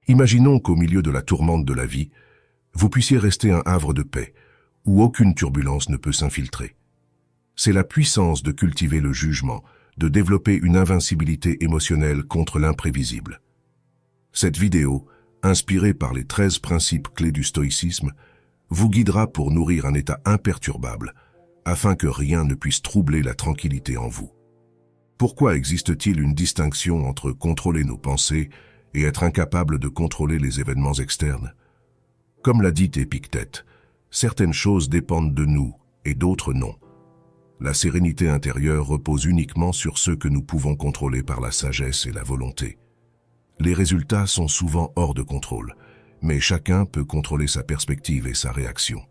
Imaginons qu'au milieu de la tourmente de la vie, vous puissiez rester un havre de paix, où aucune turbulence ne peut s'infiltrer. C'est la puissance de cultiver le jugement, de développer une invincibilité émotionnelle contre l'imprévisible. Cette vidéo, inspirée par les 13 principes clés du stoïcisme, vous guidera pour nourrir un état imperturbable, afin que rien ne puisse troubler la tranquillité en vous. Pourquoi existe-t-il une distinction entre contrôler nos pensées et être incapable de contrôler les événements externes? Comme l'a dit Épictète, certaines choses dépendent de nous et d'autres non. La sérénité intérieure repose uniquement sur ce que nous pouvons contrôler par la sagesse et la volonté. Les résultats sont souvent hors de contrôle, mais chacun peut contrôler sa perspective et sa réaction.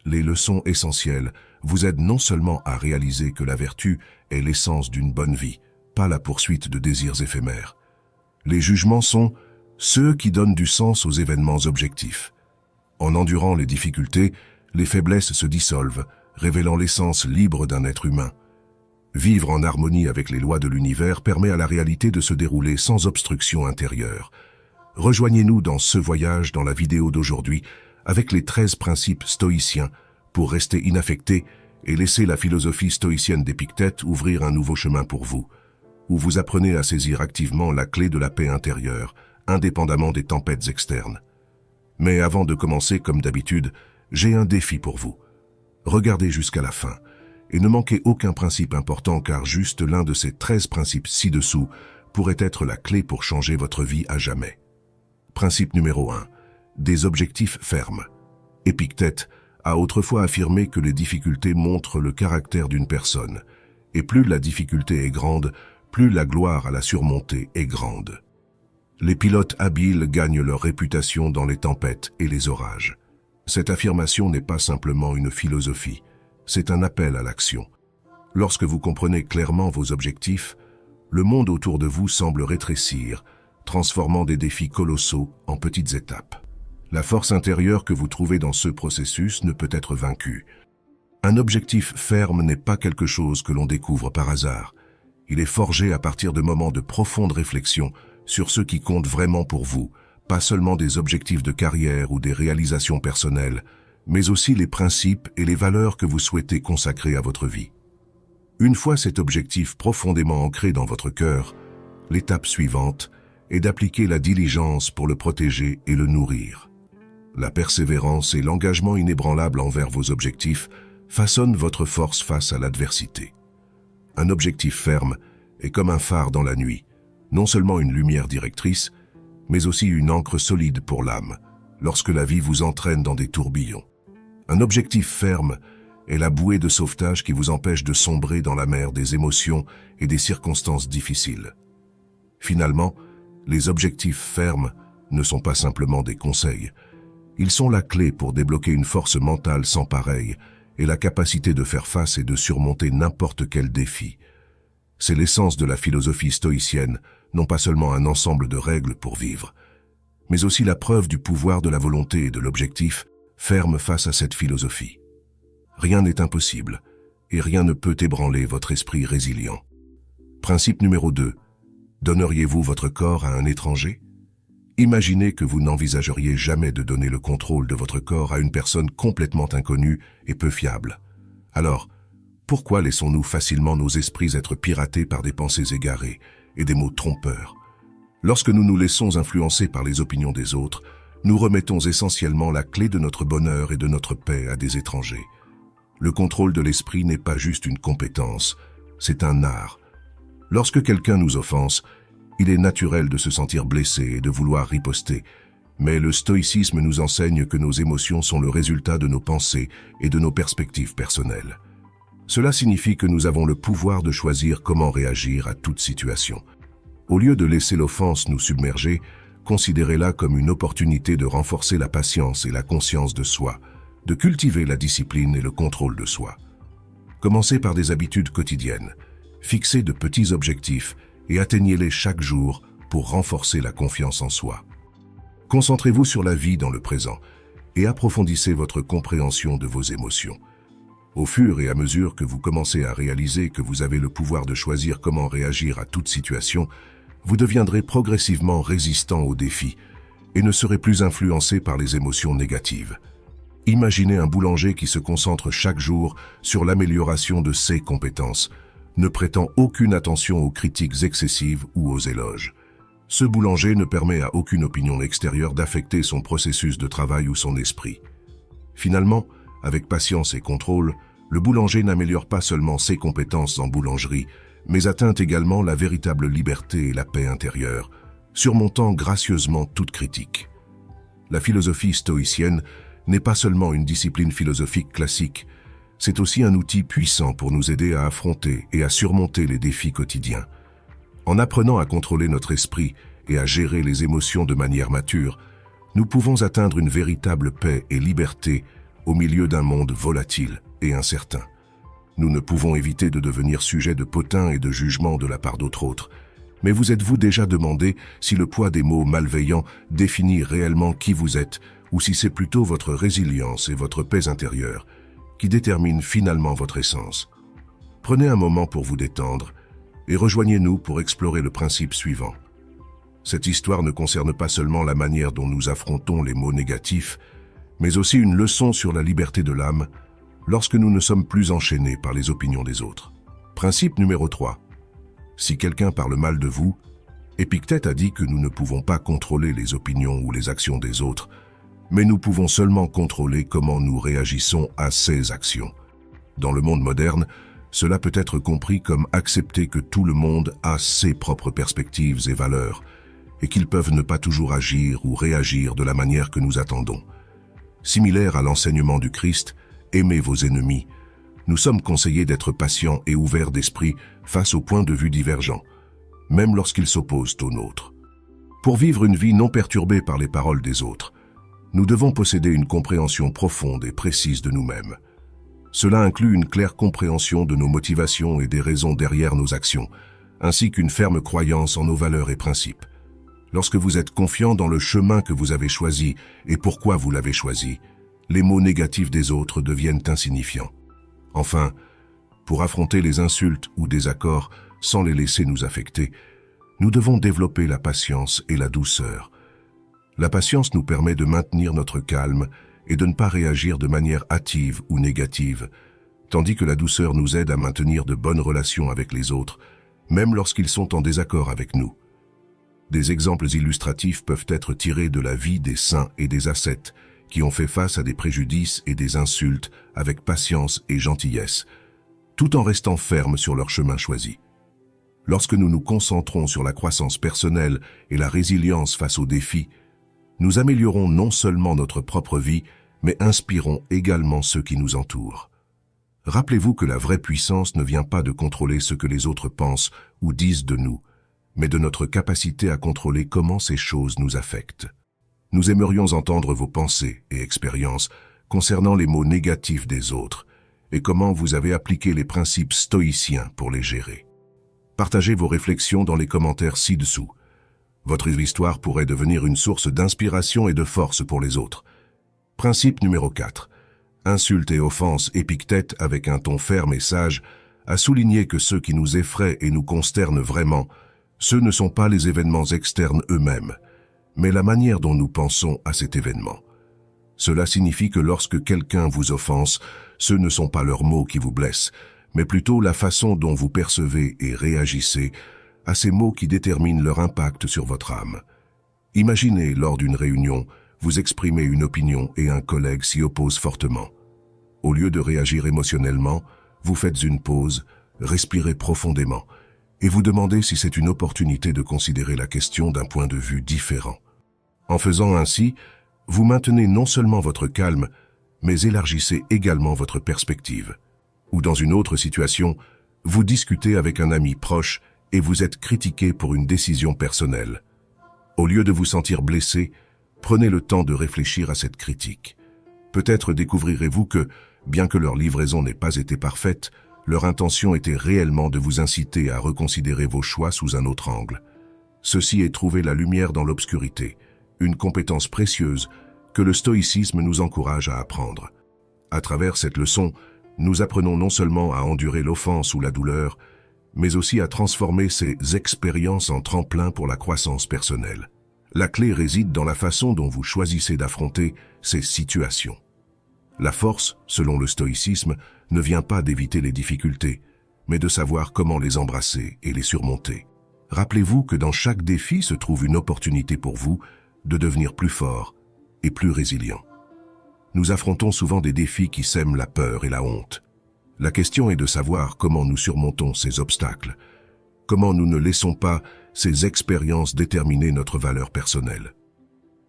Les leçons essentielles vous aident non seulement à réaliser que la vertu est l'essence d'une bonne vie, pas la poursuite de désirs éphémères. Les jugements sont ceux qui donnent du sens aux événements objectifs. En endurant les difficultés, les faiblesses se dissolvent, révélant l'essence libre d'un être humain. Vivre en harmonie avec les lois de l'univers permet à la réalité de se dérouler sans obstruction intérieure. Rejoignez-nous dans ce voyage dans la vidéo d'aujourd'hui avec les 13 principes stoïciens pour rester inaffecté et laisser la philosophie stoïcienne d'Épictète ouvrir un nouveau chemin pour vous, où vous apprenez à saisir activement la clé de la paix intérieure, indépendamment des tempêtes externes. Mais avant de commencer comme d'habitude, j'ai un défi pour vous. Regardez jusqu'à la fin et ne manquez aucun principe important car juste l'un de ces 13 principes ci-dessous pourrait être la clé pour changer votre vie à jamais. Principe numéro 1. Des objectifs fermes. Épictète a autrefois affirmé que les difficultés montrent le caractère d'une personne, et plus la difficulté est grande, plus la gloire à la surmonter est grande. Les pilotes habiles gagnent leur réputation dans les tempêtes et les orages. Cette affirmation n'est pas simplement une philosophie, c'est un appel à l'action. Lorsque vous comprenez clairement vos objectifs, le monde autour de vous semble rétrécir, transformant des défis colossaux en petites étapes. La force intérieure que vous trouvez dans ce processus ne peut être vaincue. Un objectif ferme n'est pas quelque chose que l'on découvre par hasard. Il est forgé à partir de moments de profonde réflexion sur ce qui compte vraiment pour vous, pas seulement des objectifs de carrière ou des réalisations personnelles, mais aussi les principes et les valeurs que vous souhaitez consacrer à votre vie. Une fois cet objectif profondément ancré dans votre cœur, l'étape suivante est d'appliquer la diligence pour le protéger et le nourrir. La persévérance et l'engagement inébranlable envers vos objectifs façonnent votre force face à l'adversité. Un objectif ferme est comme un phare dans la nuit, non seulement une lumière directrice, mais aussi une ancre solide pour l'âme, lorsque la vie vous entraîne dans des tourbillons. Un objectif ferme est la bouée de sauvetage qui vous empêche de sombrer dans la mer des émotions et des circonstances difficiles. Finalement, les objectifs fermes ne sont pas simplement des conseils. Ils sont la clé pour débloquer une force mentale sans pareille et la capacité de faire face et de surmonter n'importe quel défi. C'est l'essence de la philosophie stoïcienne, non pas seulement un ensemble de règles pour vivre, mais aussi la preuve du pouvoir de la volonté et de l'objectif ferme face à cette philosophie. Rien n'est impossible, et rien ne peut ébranler votre esprit résilient. Principe numéro 2. Donneriez-vous votre corps à un étranger? Imaginez que vous n'envisageriez jamais de donner le contrôle de votre corps à une personne complètement inconnue et peu fiable. Alors, pourquoi laissons-nous facilement nos esprits être piratés par des pensées égarées et des mots trompeurs? Lorsque nous nous laissons influencer par les opinions des autres, nous remettons essentiellement la clé de notre bonheur et de notre paix à des étrangers. Le contrôle de l'esprit n'est pas juste une compétence, c'est un art. Lorsque quelqu'un nous offense, il est naturel de se sentir blessé et de vouloir riposter, mais le stoïcisme nous enseigne que nos émotions sont le résultat de nos pensées et de nos perspectives personnelles. Cela signifie que nous avons le pouvoir de choisir comment réagir à toute situation. Au lieu de laisser l'offense nous submerger, considérez-la comme une opportunité de renforcer la patience et la conscience de soi, de cultiver la discipline et le contrôle de soi. Commencez par des habitudes quotidiennes. Fixez de petits objectifs et atteignez-les chaque jour pour renforcer la confiance en soi. Concentrez-vous sur la vie dans le présent et approfondissez votre compréhension de vos émotions. Au fur et à mesure que vous commencez à réaliser que vous avez le pouvoir de choisir comment réagir à toute situation, vous deviendrez progressivement résistant aux défis et ne serait plus influencé par les émotions négatives. Imaginez un boulanger qui se concentre chaque jour sur l'amélioration de ses compétences, ne prêtant aucune attention aux critiques excessives ou aux éloges. Ce boulanger ne permet à aucune opinion extérieure d'affecter son processus de travail ou son esprit. Finalement, avec patience et contrôle, le boulanger n'améliore pas seulement ses compétences en boulangerie, mais atteint également la véritable liberté et la paix intérieure, surmontant gracieusement toute critique. La philosophie stoïcienne n'est pas seulement une discipline philosophique classique, c'est aussi un outil puissant pour nous aider à affronter et à surmonter les défis quotidiens. En apprenant à contrôler notre esprit et à gérer les émotions de manière mature, nous pouvons atteindre une véritable paix et liberté au milieu d'un monde volatile et incertain. Nous ne pouvons éviter de devenir sujet de potins et de jugements de la part d'autres. Mais vous êtes-vous déjà demandé si le poids des mots malveillants définit réellement qui vous êtes, ou si c'est plutôt votre résilience et votre paix intérieure qui déterminent finalement votre essence? Prenez un moment pour vous détendre et rejoignez-nous pour explorer le principe suivant. Cette histoire ne concerne pas seulement la manière dont nous affrontons les mots négatifs, mais aussi une leçon sur la liberté de l'âme lorsque nous ne sommes plus enchaînés par les opinions des autres. Principe numéro 3. Si quelqu'un parle mal de vous, Épictète a dit que nous ne pouvons pas contrôler les opinions ou les actions des autres, mais nous pouvons seulement contrôler comment nous réagissons à ces actions. Dans le monde moderne, cela peut être compris comme accepter que tout le monde a ses propres perspectives et valeurs, et qu'ils peuvent ne pas toujours agir ou réagir de la manière que nous attendons. Similaire à l'enseignement du Christ, aimez vos ennemis, nous sommes conseillés d'être patients et ouverts d'esprit face aux points de vue divergents, même lorsqu'ils s'opposent aux nôtres. Pour vivre une vie non perturbée par les paroles des autres, nous devons posséder une compréhension profonde et précise de nous-mêmes. Cela inclut une claire compréhension de nos motivations et des raisons derrière nos actions, ainsi qu'une ferme croyance en nos valeurs et principes. Lorsque vous êtes confiant dans le chemin que vous avez choisi et pourquoi vous l'avez choisi, les mots négatifs des autres deviennent insignifiants. Enfin, pour affronter les insultes ou désaccords sans les laisser nous affecter, nous devons développer la patience et la douceur. La patience nous permet de maintenir notre calme et de ne pas réagir de manière hâtive ou négative, tandis que la douceur nous aide à maintenir de bonnes relations avec les autres, même lorsqu'ils sont en désaccord avec nous. Des exemples illustratifs peuvent être tirés de la vie des saints et des ascètes, qui ont fait face à des préjudices et des insultes avec patience et gentillesse, tout en restant fermes sur leur chemin choisi. Lorsque nous nous concentrons sur la croissance personnelle et la résilience face aux défis, nous améliorons non seulement notre propre vie, mais inspirons également ceux qui nous entourent. Rappelez-vous que la vraie puissance ne vient pas de contrôler ce que les autres pensent ou disent de nous, mais de notre capacité à contrôler comment ces choses nous affectent. Nous aimerions entendre vos pensées et expériences concernant les mots négatifs des autres et comment vous avez appliqué les principes stoïciens pour les gérer. Partagez vos réflexions dans les commentaires ci-dessous. Votre histoire pourrait devenir une source d'inspiration et de force pour les autres. Principe numéro 4. Insulte et offense. Épictète, avec un ton ferme et sage, a souligné que ceux qui nous effraient et nous consternent vraiment, ce ne sont pas les événements externes eux-mêmes, mais la manière dont nous pensons à cet événement. Cela signifie que lorsque quelqu'un vous offense, ce ne sont pas leurs mots qui vous blessent, mais plutôt la façon dont vous percevez et réagissez à ces mots qui déterminent leur impact sur votre âme. Imaginez, lors d'une réunion, vous exprimez une opinion et un collègue s'y oppose fortement. Au lieu de réagir émotionnellement, vous faites une pause, respirez profondément, et vous demandez si c'est une opportunité de considérer la question d'un point de vue différent. En faisant ainsi, vous maintenez non seulement votre calme, mais élargissez également votre perspective. Ou dans une autre situation, vous discutez avec un ami proche et vous êtes critiqué pour une décision personnelle. Au lieu de vous sentir blessé, prenez le temps de réfléchir à cette critique. Peut-être découvrirez-vous que, bien que leur livraison n'ait pas été parfaite, leur intention était réellement de vous inciter à reconsidérer vos choix sous un autre angle. Ceci est trouver la lumière dans l'obscurité, une compétence précieuse que le stoïcisme nous encourage à apprendre. À travers cette leçon, nous apprenons non seulement à endurer l'offense ou la douleur, mais aussi à transformer ces expériences en tremplin pour la croissance personnelle. La clé réside dans la façon dont vous choisissez d'affronter ces situations. La force, selon le stoïcisme, ne vient pas d'éviter les difficultés, mais de savoir comment les embrasser et les surmonter. Rappelez-vous que dans chaque défi se trouve une opportunité pour vous de devenir plus fort et plus résilient. Nous affrontons souvent des défis qui sèment la peur et la honte. La question est de savoir comment nous surmontons ces obstacles, comment nous ne laissons pas ces expériences déterminer notre valeur personnelle.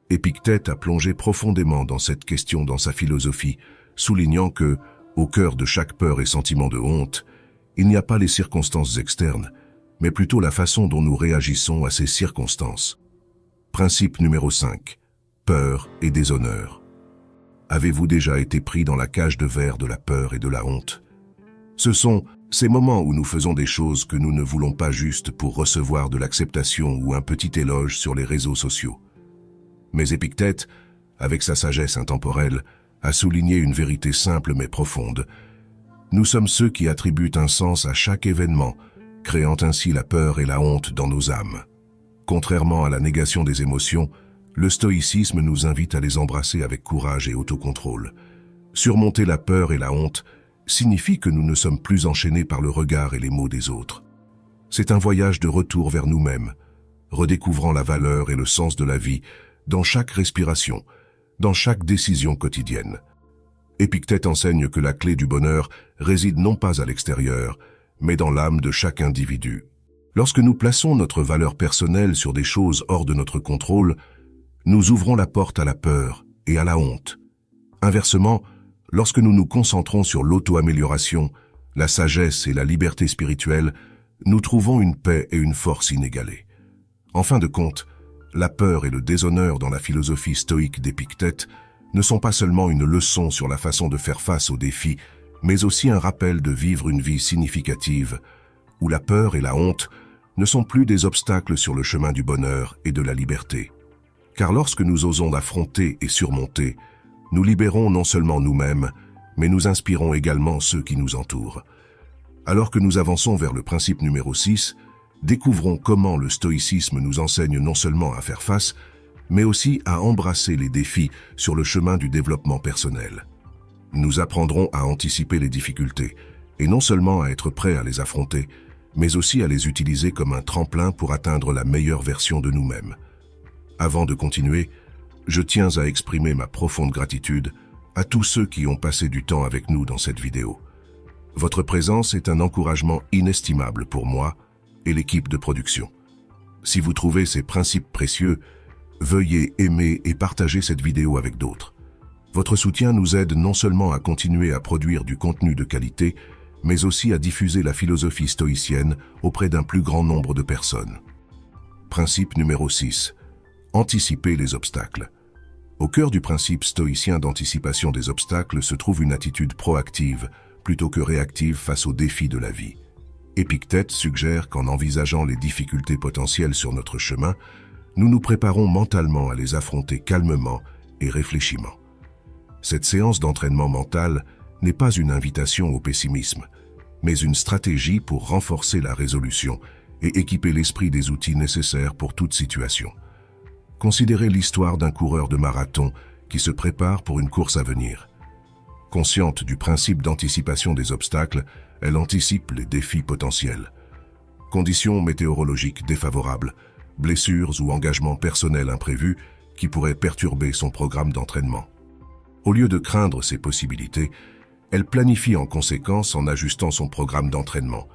Épictète a plongé profondément dans cette question dans sa philosophie, soulignant que, au cœur de chaque peur et sentiment de honte, il n'y a pas les circonstances externes, mais plutôt la façon dont nous réagissons à ces circonstances. Principe numéro 5. Peur et déshonneur. Avez-vous déjà été pris dans la cage de verre de la peur et de la honte? Ce sont ces moments où nous faisons des choses que nous ne voulons pas juste pour recevoir de l'acceptation ou un petit éloge sur les réseaux sociaux. Mais Épictète, avec sa sagesse intemporelle, a souligné une vérité simple mais profonde. Nous sommes ceux qui attribuent un sens à chaque événement, créant ainsi la peur et la honte dans nos âmes. Contrairement à la négation des émotions, le stoïcisme nous invite à les embrasser avec courage et autocontrôle. Surmonter la peur et la honte signifie que nous ne sommes plus enchaînés par le regard et les mots des autres. C'est un voyage de retour vers nous-mêmes, redécouvrant la valeur et le sens de la vie dans chaque respiration, dans chaque décision quotidienne. Épictète enseigne que la clé du bonheur réside non pas à l'extérieur, mais dans l'âme de chaque individu. Lorsque nous plaçons notre valeur personnelle sur des choses hors de notre contrôle, nous ouvrons la porte à la peur et à la honte. Inversement, lorsque nous nous concentrons sur l'auto-amélioration, la sagesse et la liberté spirituelle, nous trouvons une paix et une force inégalées. En fin de compte, la peur et le déshonneur dans la philosophie stoïque d'Épictète ne sont pas seulement une leçon sur la façon de faire face aux défis, mais aussi un rappel de vivre une vie significative, où la peur et la honte ne sont plus des obstacles sur le chemin du bonheur et de la liberté. Car lorsque nous osons affronter et surmonter, nous libérons non seulement nous-mêmes, mais nous inspirons également ceux qui nous entourent. Alors que nous avançons vers le principe numéro 6, découvrons comment le stoïcisme nous enseigne non seulement à faire face, mais aussi à embrasser les défis sur le chemin du développement personnel. Nous apprendrons à anticiper les difficultés, et non seulement à être prêts à les affronter, mais aussi à les utiliser comme un tremplin pour atteindre la meilleure version de nous-mêmes. Avant de continuer, je tiens à exprimer ma profonde gratitude à tous ceux qui ont passé du temps avec nous dans cette vidéo. Votre présence est un encouragement inestimable pour moi et l'équipe de production. Si vous trouvez ces principes précieux, veuillez aimer et partager cette vidéo avec d'autres. Votre soutien nous aide non seulement à continuer à produire du contenu de qualité, mais aussi à diffuser la philosophie stoïcienne auprès d'un plus grand nombre de personnes. Principe numéro 6. Anticiper les obstacles. Au cœur du principe stoïcien d'anticipation des obstacles se trouve une attitude proactive, plutôt que réactive face aux défis de la vie. Épictète suggère qu'en envisageant les difficultés potentielles sur notre chemin, nous nous préparons mentalement à les affronter calmement et réfléchimment. Cette séance d'entraînement mental n'est pas une invitation au pessimisme, mais une stratégie pour renforcer la résolution et équiper l'esprit des outils nécessaires pour toute situation. Considérez l'histoire d'un coureur de marathon qui se prépare pour une course à venir. Consciente du principe d'anticipation des obstacles, elle anticipe les défis potentiels. Conditions météorologiques défavorables, blessures ou engagements personnels imprévus qui pourraient perturber son programme d'entraînement. Au lieu de craindre ces possibilités, elle planifie en conséquence en ajustant son programme d'entraînement,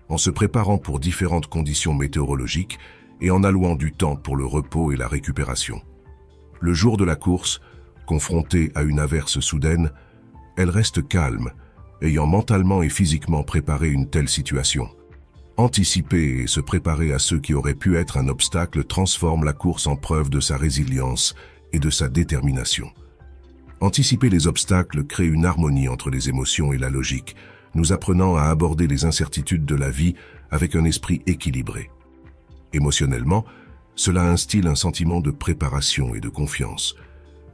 en se préparant pour différentes conditions météorologiques et en allouant du temps pour le repos et la récupération. Le jour de la course, confrontée à une averse soudaine, elle reste calme, ayant mentalement et physiquement préparé une telle situation. Anticiper et se préparer à ce qui aurait pu être un obstacle transforme la course en preuve de sa résilience et de sa détermination. Anticiper les obstacles crée une harmonie entre les émotions et la logique, nous apprenant à aborder les incertitudes de la vie avec un esprit équilibré. Émotionnellement, cela instille un sentiment de préparation et de confiance.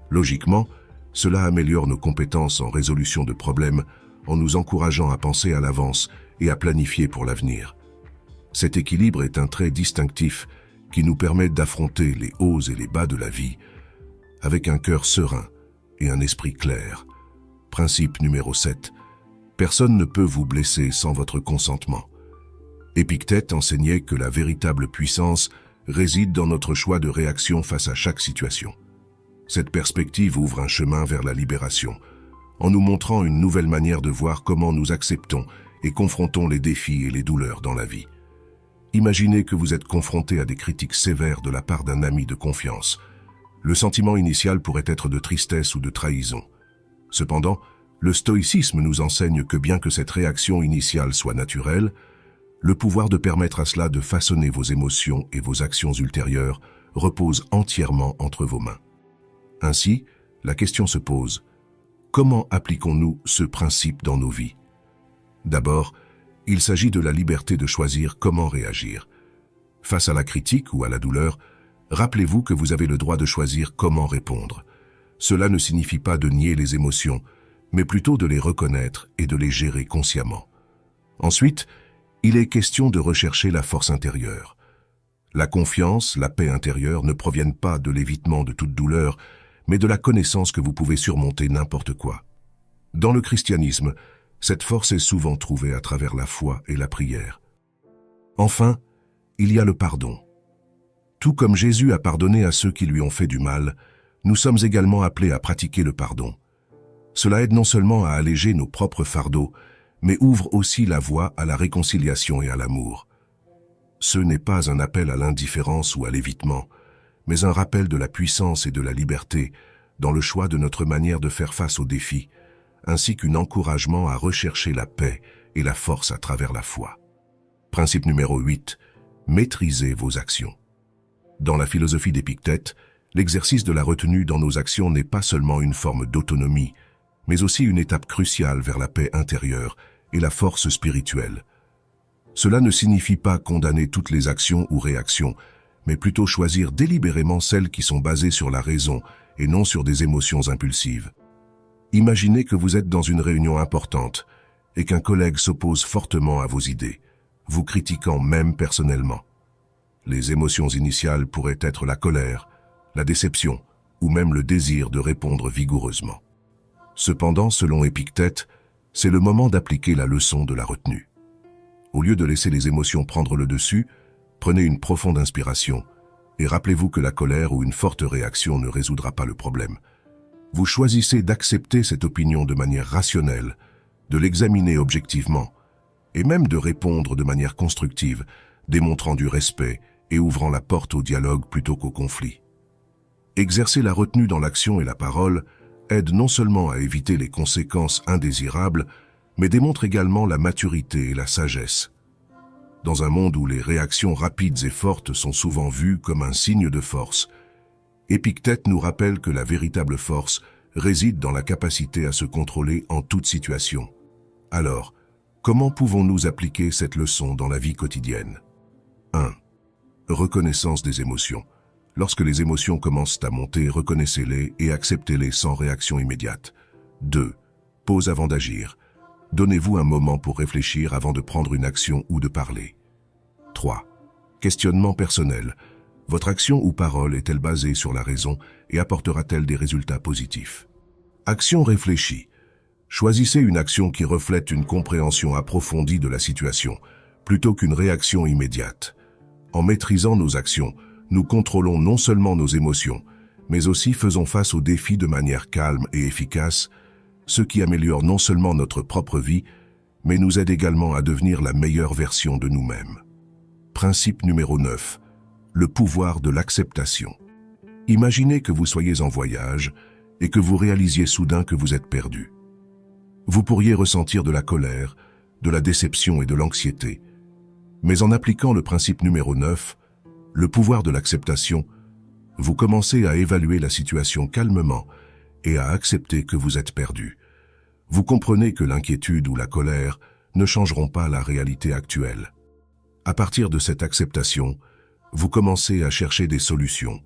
Logiquement, cela améliore nos compétences en résolution de problèmes en nous encourageant à penser à l'avance et à planifier pour l'avenir. Cet équilibre est un trait distinctif qui nous permet d'affronter les hauts et les bas de la vie avec un cœur serein et un esprit clair. Principe numéro 7. Personne ne peut vous blesser sans votre consentement. Épictète enseignait que la véritable puissance réside dans notre choix de réaction face à chaque situation. Cette perspective ouvre un chemin vers la libération, en nous montrant une nouvelle manière de voir comment nous acceptons et confrontons les défis et les douleurs dans la vie. Imaginez que vous êtes confronté à des critiques sévères de la part d'un ami de confiance. Le sentiment initial pourrait être de tristesse ou de trahison. Cependant, le stoïcisme nous enseigne que bien que cette réaction initiale soit naturelle, le pouvoir de permettre à cela de façonner vos émotions et vos actions ultérieures repose entièrement entre vos mains. Ainsi, la question se pose, comment appliquons-nous ce principe dans nos vies? D'abord, il s'agit de la liberté de choisir comment réagir. Face à la critique ou à la douleur, rappelez-vous que vous avez le droit de choisir comment répondre. Cela ne signifie pas de nier les émotions, mais plutôt de les reconnaître et de les gérer consciemment. Ensuite, il est question de rechercher la force intérieure. La confiance, la paix intérieure ne proviennent pas de l'évitement de toute douleur, mais de la connaissance que vous pouvez surmonter n'importe quoi. Dans le christianisme, cette force est souvent trouvée à travers la foi et la prière. Enfin, il y a le pardon. Tout comme Jésus a pardonné à ceux qui lui ont fait du mal, nous sommes également appelés à pratiquer le pardon. Cela aide non seulement à alléger nos propres fardeaux, mais ouvre aussi la voie à la réconciliation et à l'amour. Ce n'est pas un appel à l'indifférence ou à l'évitement, mais un rappel de la puissance et de la liberté dans le choix de notre manière de faire face aux défis, ainsi qu'un encouragement à rechercher la paix et la force à travers la foi. Principe numéro 8. Maîtrisez vos actions. Dans la philosophie d'Épictète, l'exercice de la retenue dans nos actions n'est pas seulement une forme d'autonomie, mais aussi une étape cruciale vers la paix intérieure et la force spirituelle. Cela ne signifie pas condamner toutes les actions ou réactions, mais plutôt choisir délibérément celles qui sont basées sur la raison et non sur des émotions impulsives. Imaginez que vous êtes dans une réunion importante et qu'un collègue s'oppose fortement à vos idées, vous critiquant même personnellement. Les émotions initiales pourraient être la colère, la déception ou même le désir de répondre vigoureusement. Cependant, selon Épictète, c'est le moment d'appliquer la leçon de la retenue. Au lieu de laisser les émotions prendre le dessus, prenez une profonde inspiration et rappelez-vous que la colère ou une forte réaction ne résoudra pas le problème. Vous choisissez d'accepter cette opinion de manière rationnelle, de l'examiner objectivement et même de répondre de manière constructive, démontrant du respect et ouvrant la porte au dialogue plutôt qu'au conflit. Exercer la retenue dans l'action et la parole aide non seulement à éviter les conséquences indésirables, mais démontre également la maturité et la sagesse. Dans un monde où les réactions rapides et fortes sont souvent vues comme un signe de force, Épictète nous rappelle que la véritable force réside dans la capacité à se contrôler en toute situation. Alors, comment pouvons-nous appliquer cette leçon dans la vie quotidienne? 1. Reconnaissance des émotions. Lorsque les émotions commencent à monter, reconnaissez-les et acceptez-les sans réaction immédiate. 2. Pause avant d'agir. Donnez-vous un moment pour réfléchir avant de prendre une action ou de parler. 3. Questionnement personnel. Votre action ou parole est-elle basée sur la raison et apportera-t-elle des résultats positifs? Action réfléchie. Choisissez une action qui reflète une compréhension approfondie de la situation, plutôt qu'une réaction immédiate. En maîtrisant nos actions, nous contrôlons non seulement nos émotions, mais aussi faisons face aux défis de manière calme et efficace, ce qui améliore non seulement notre propre vie, mais nous aide également à devenir la meilleure version de nous-mêmes. Principe numéro 9. Le pouvoir de l'acceptation. Imaginez que vous soyez en voyage et que vous réalisiez soudain que vous êtes perdu. Vous pourriez ressentir de la colère, de la déception et de l'anxiété. Mais en appliquant le principe numéro 9, le pouvoir de l'acceptation, vous commencez à évaluer la situation calmement et à accepter que vous êtes perdu. Vous comprenez que l'inquiétude ou la colère ne changeront pas la réalité actuelle. À partir de cette acceptation, vous commencez à chercher des solutions,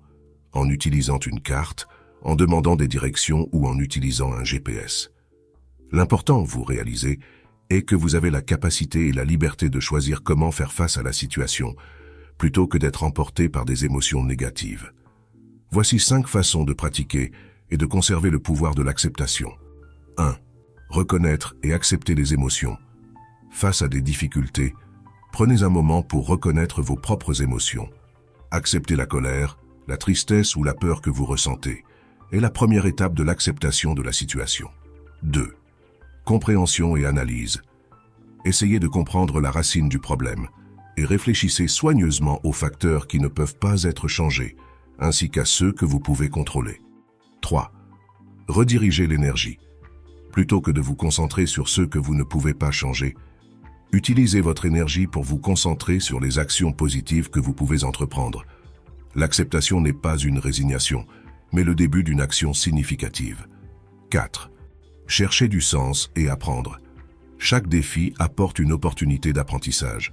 en utilisant une carte, en demandant des directions ou en utilisant un GPS. L'important, vous réalisez, est que vous avez la capacité et la liberté de choisir comment faire face à la situation, plutôt que d'être emporté par des émotions négatives. Voici 5 façons de pratiquer et de conserver le pouvoir de l'acceptation. 1. Reconnaître et accepter les émotions. Face à des difficultés, prenez un moment pour reconnaître vos propres émotions. Accepter la colère, la tristesse ou la peur que vous ressentez est la première étape de l'acceptation de la situation. 2. Compréhension et analyse. Essayez de comprendre la racine du problème et réfléchissez soigneusement aux facteurs qui ne peuvent pas être changés, ainsi qu'à ceux que vous pouvez contrôler. 3. Redirigez l'énergie. Plutôt que de vous concentrer sur ceux que vous ne pouvez pas changer, utilisez votre énergie pour vous concentrer sur les actions positives que vous pouvez entreprendre. L'acceptation n'est pas une résignation, mais le début d'une action significative. 4. Cherchez du sens et apprendre. Chaque défi apporte une opportunité d'apprentissage.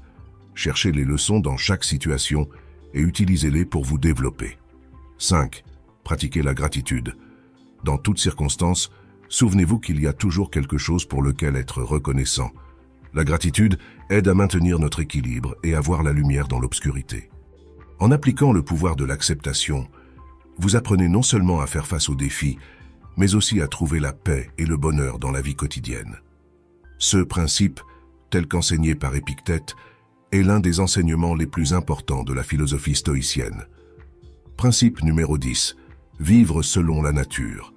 Cherchez les leçons dans chaque situation et utilisez-les pour vous développer. 5. Pratiquez la gratitude. Dans toutes circonstances, souvenez-vous qu'il y a toujours quelque chose pour lequel être reconnaissant. La gratitude aide à maintenir notre équilibre et à voir la lumière dans l'obscurité. En appliquant le pouvoir de l'acceptation, vous apprenez non seulement à faire face aux défis, mais aussi à trouver la paix et le bonheur dans la vie quotidienne. Ce principe, tel qu'enseigné par Épictète, est l'un des enseignements les plus importants de la philosophie stoïcienne. Principe numéro 10. Vivre selon la nature.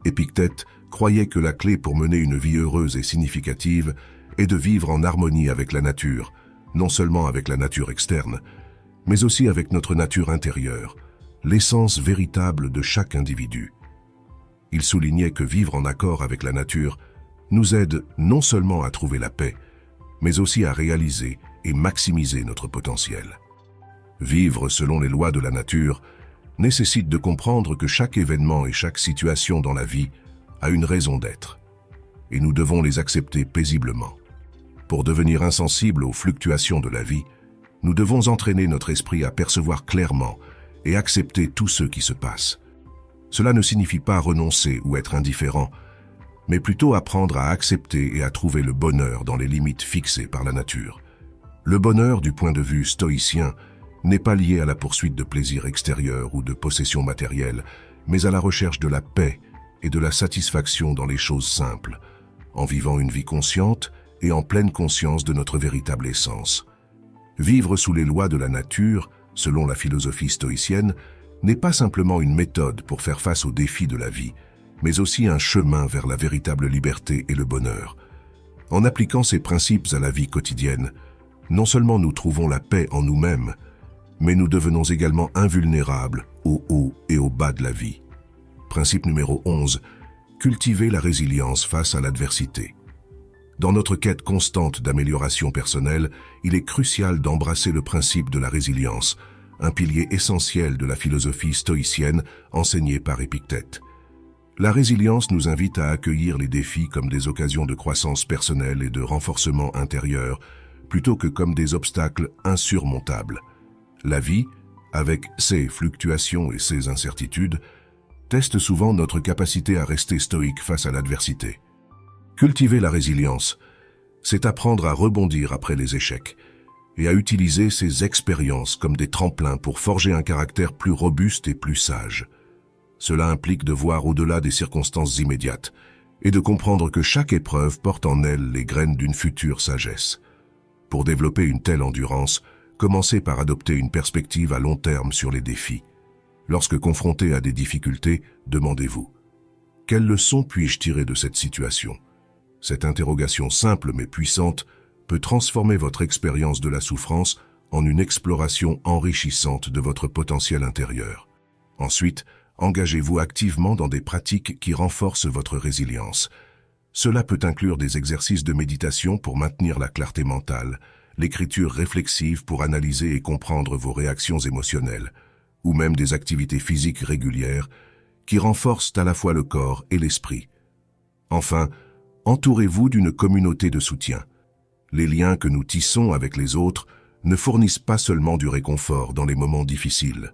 Épictète croyait que la clé pour mener une vie heureuse et significative est de vivre en harmonie avec la nature, non seulement avec la nature externe, mais aussi avec notre nature intérieure, l'essence véritable de chaque individu. Il soulignait que vivre en accord avec la nature nous aide non seulement à trouver la paix, mais aussi à réaliser et maximiser notre potentiel. Vivre selon les lois de la nature nécessite de comprendre que chaque événement et chaque situation dans la vie a une raison d'être, et nous devons les accepter paisiblement. Pour devenir insensibles aux fluctuations de la vie, nous devons entraîner notre esprit à percevoir clairement et accepter tout ce qui se passe. Cela ne signifie pas renoncer ou être indifférent, mais plutôt apprendre à accepter et à trouver le bonheur dans les limites fixées par la nature. Le bonheur, du point de vue stoïcien, n'est pas lié à la poursuite de plaisirs extérieurs ou de possessions matérielles, mais à la recherche de la paix et de la satisfaction dans les choses simples, en vivant une vie consciente et en pleine conscience de notre véritable essence. Vivre sous les lois de la nature, selon la philosophie stoïcienne, n'est pas simplement une méthode pour faire face aux défis de la vie, mais aussi un chemin vers la véritable liberté et le bonheur. En appliquant ces principes à la vie quotidienne, non seulement nous trouvons la paix en nous-mêmes, mais nous devenons également invulnérables au haut et au bas de la vie. Principe numéro 11. Cultiver la résilience face à l'adversité. Dans notre quête constante d'amélioration personnelle, il est crucial d'embrasser le principe de la résilience, un pilier essentiel de la philosophie stoïcienne enseignée par Épictète. La résilience nous invite à accueillir les défis comme des occasions de croissance personnelle et de renforcement intérieur, plutôt que comme des obstacles insurmontables. La vie, avec ses fluctuations et ses incertitudes, teste souvent notre capacité à rester stoïque face à l'adversité. Cultiver la résilience, c'est apprendre à rebondir après les échecs et à utiliser ces expériences comme des tremplins pour forger un caractère plus robuste et plus sage. Cela implique de voir au-delà des circonstances immédiates et de comprendre que chaque épreuve porte en elle les graines d'une future sagesse. Pour développer une telle endurance, commencez par adopter une perspective à long terme sur les défis. Lorsque confronté à des difficultés, demandez-vous « Quelles leçons puis-je tirer de cette situation ?» Cette interrogation simple mais puissante peut transformer votre expérience de la souffrance en une exploration enrichissante de votre potentiel intérieur. Ensuite, engagez-vous activement dans des pratiques qui renforcent votre résilience. Cela peut inclure des exercices de méditation pour maintenir la clarté mentale, l'écriture réflexive pour analyser et comprendre vos réactions émotionnelles, ou même des activités physiques régulières qui renforcent à la fois le corps et l'esprit. Enfin, entourez-vous d'une communauté de soutien. Les liens que nous tissons avec les autres ne fournissent pas seulement du réconfort dans les moments difficiles.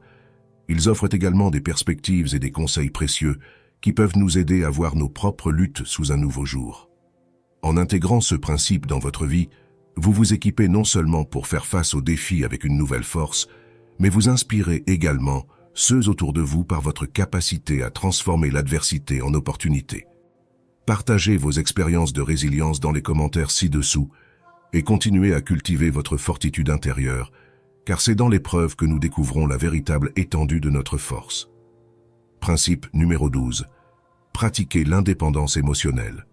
Ils offrent également des perspectives et des conseils précieux qui peuvent nous aider à voir nos propres luttes sous un nouveau jour. En intégrant ce principe dans votre vie, Vous vous équipez non seulement pour faire face aux défis avec une nouvelle force, mais vous inspirez également ceux autour de vous par votre capacité à transformer l'adversité en opportunité. Partagez vos expériences de résilience dans les commentaires ci-dessous et continuez à cultiver votre fortitude intérieure, car c'est dans l'épreuve que nous découvrons la véritable étendue de notre force. Principe numéro 12. Pratiquez l'indépendance émotionnelle.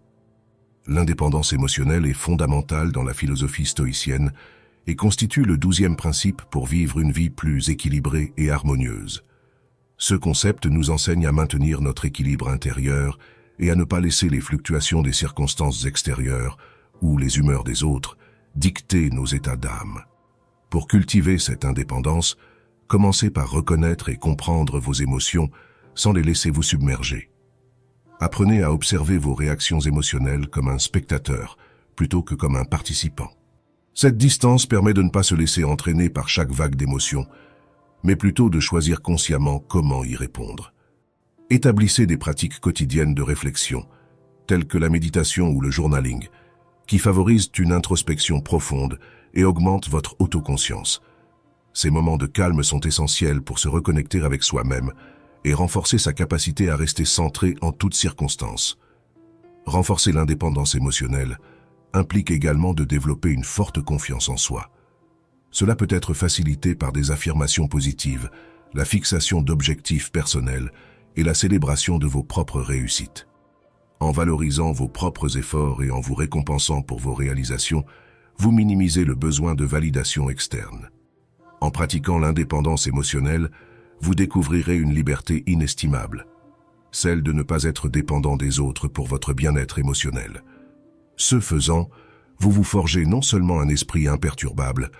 L'indépendance émotionnelle est fondamentale dans la philosophie stoïcienne et constitue le 12e principe pour vivre une vie plus équilibrée et harmonieuse. Ce concept nous enseigne à maintenir notre équilibre intérieur et à ne pas laisser les fluctuations des circonstances extérieures ou les humeurs des autres dicter nos états d'âme. Pour cultiver cette indépendance, commencez par reconnaître et comprendre vos émotions sans les laisser vous submerger. Apprenez à observer vos réactions émotionnelles comme un spectateur plutôt que comme un participant. Cette distance permet de ne pas se laisser entraîner par chaque vague d'émotions, mais plutôt de choisir consciemment comment y répondre. Établissez des pratiques quotidiennes de réflexion, telles que la méditation ou le journaling, qui favorisent une introspection profonde et augmentent votre autoconscience. Ces moments de calme sont essentiels pour se reconnecter avec soi-même et renforcer sa capacité à rester centré en toutes circonstances. Renforcer l'indépendance émotionnelle implique également de développer une forte confiance en soi. Cela peut être facilité par des affirmations positives, la fixation d'objectifs personnels et la célébration de vos propres réussites. En valorisant vos propres efforts et en vous récompensant pour vos réalisations, vous minimisez le besoin de validation externe. En pratiquant l'indépendance émotionnelle, vous découvrirez une liberté inestimable, celle de ne pas être dépendant des autres pour votre bien-être émotionnel. Ce faisant, vous vous forgez non seulement un esprit imperturbable,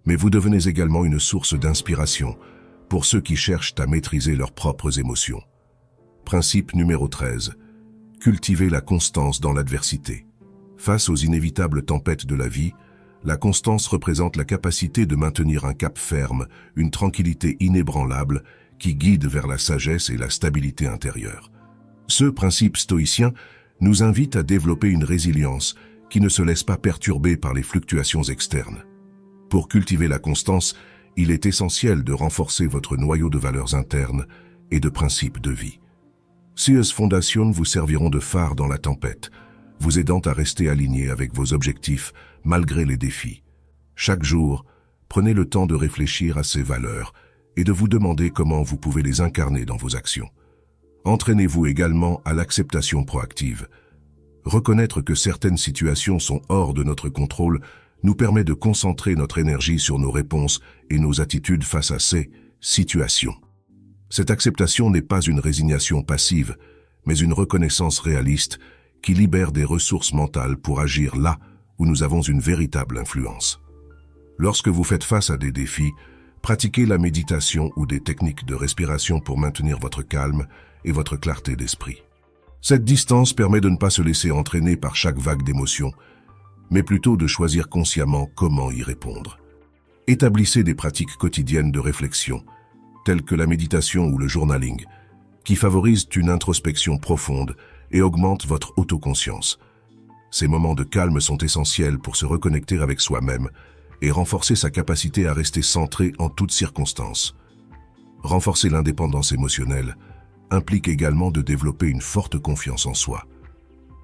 mais vous devenez également une source d'inspiration pour ceux qui cherchent à maîtriser leurs propres émotions. Principe numéro 13. Cultivez la constance dans l'adversité. Face aux inévitables tempêtes de la vie, la constance représente la capacité de maintenir un cap ferme, une tranquillité inébranlable qui guide vers la sagesse et la stabilité intérieure. Ce principe stoïcien nous invite à développer une résilience qui ne se laisse pas perturber par les fluctuations externes. Pour cultiver la constance, il est essentiel de renforcer votre noyau de valeurs internes et de principes de vie. Ces fondations vous serviront de phare dans la tempête, vous aidant à rester aligné avec vos objectifs malgré les défis. Chaque jour, prenez le temps de réfléchir à ces valeurs et de vous demander comment vous pouvez les incarner dans vos actions. Entraînez-vous également à l'acceptation proactive. Reconnaître que certaines situations sont hors de notre contrôle nous permet de concentrer notre énergie sur nos réponses et nos attitudes face à ces situations. Cette acceptation n'est pas une résignation passive, mais une reconnaissance réaliste qui libère des ressources mentales pour agir là où nous avons une véritable influence. Lorsque vous faites face à des défis, pratiquez la méditation ou des techniques de respiration pour maintenir votre calme et votre clarté d'esprit. Cette distance permet de ne pas se laisser entraîner par chaque vague d'émotions, mais plutôt de choisir consciemment comment y répondre. Établissez des pratiques quotidiennes de réflexion, telles que la méditation ou le journaling, qui favorisent une introspection profonde et augmentent votre autoconscience. Ces moments de calme sont essentiels pour se reconnecter avec soi-même et renforcer sa capacité à rester centré en toutes circonstances. Renforcer l'indépendance émotionnelle implique également de développer une forte confiance en soi.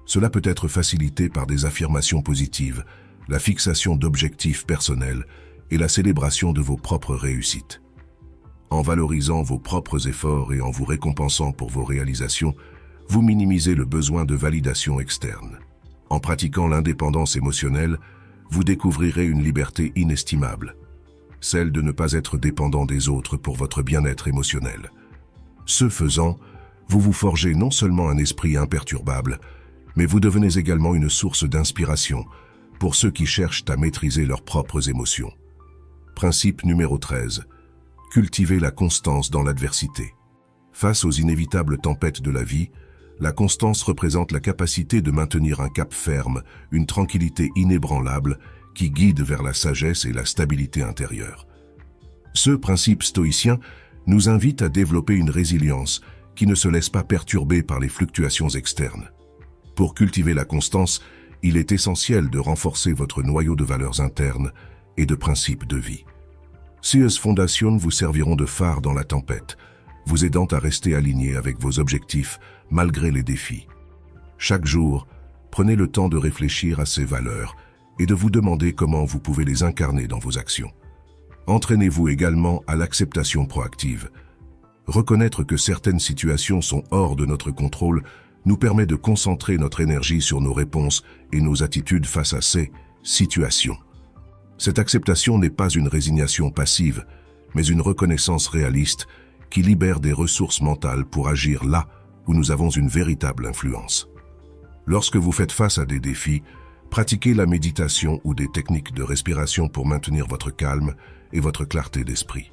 Cela peut être facilité par des affirmations positives, la fixation d'objectifs personnels et la célébration de vos propres réussites. En valorisant vos propres efforts et en vous récompensant pour vos réalisations, vous minimisez le besoin de validation externe. En pratiquant l'indépendance émotionnelle, vous découvrirez une liberté inestimable, celle de ne pas être dépendant des autres pour votre bien-être émotionnel. Ce faisant, vous vous forgez non seulement un esprit imperturbable, mais vous devenez également une source d'inspiration pour ceux qui cherchent à maîtriser leurs propres émotions. Principe numéro 13. Cultivez la constance dans l'adversité. Face aux inévitables tempêtes de la vie, la constance représente la capacité de maintenir un cap ferme, une tranquillité inébranlable qui guide vers la sagesse et la stabilité intérieure. Ce principe stoïcien nous invite à développer une résilience qui ne se laisse pas perturber par les fluctuations externes. Pour cultiver la constance, Il est essentiel de renforcer votre noyau de valeurs internes et de principes de vie. Ces fondations vous serviront de phare dans la tempête, vous aidant à rester aligné avec vos objectifs malgré les défis. Chaque jour, prenez le temps de réfléchir à ces valeurs et de vous demander comment vous pouvez les incarner dans vos actions. Entraînez-vous également à l'acceptation proactive. Reconnaître que certaines situations sont hors de notre contrôle nous permet de concentrer notre énergie sur nos réponses et nos attitudes face à ces situations. Cette acceptation n'est pas une résignation passive, mais une reconnaissance réaliste qui libère des ressources mentales pour agir là où nous avons une véritable influence. Lorsque vous faites face à des défis, pratiquez la méditation ou des techniques de respiration pour maintenir votre calme et votre clarté d'esprit.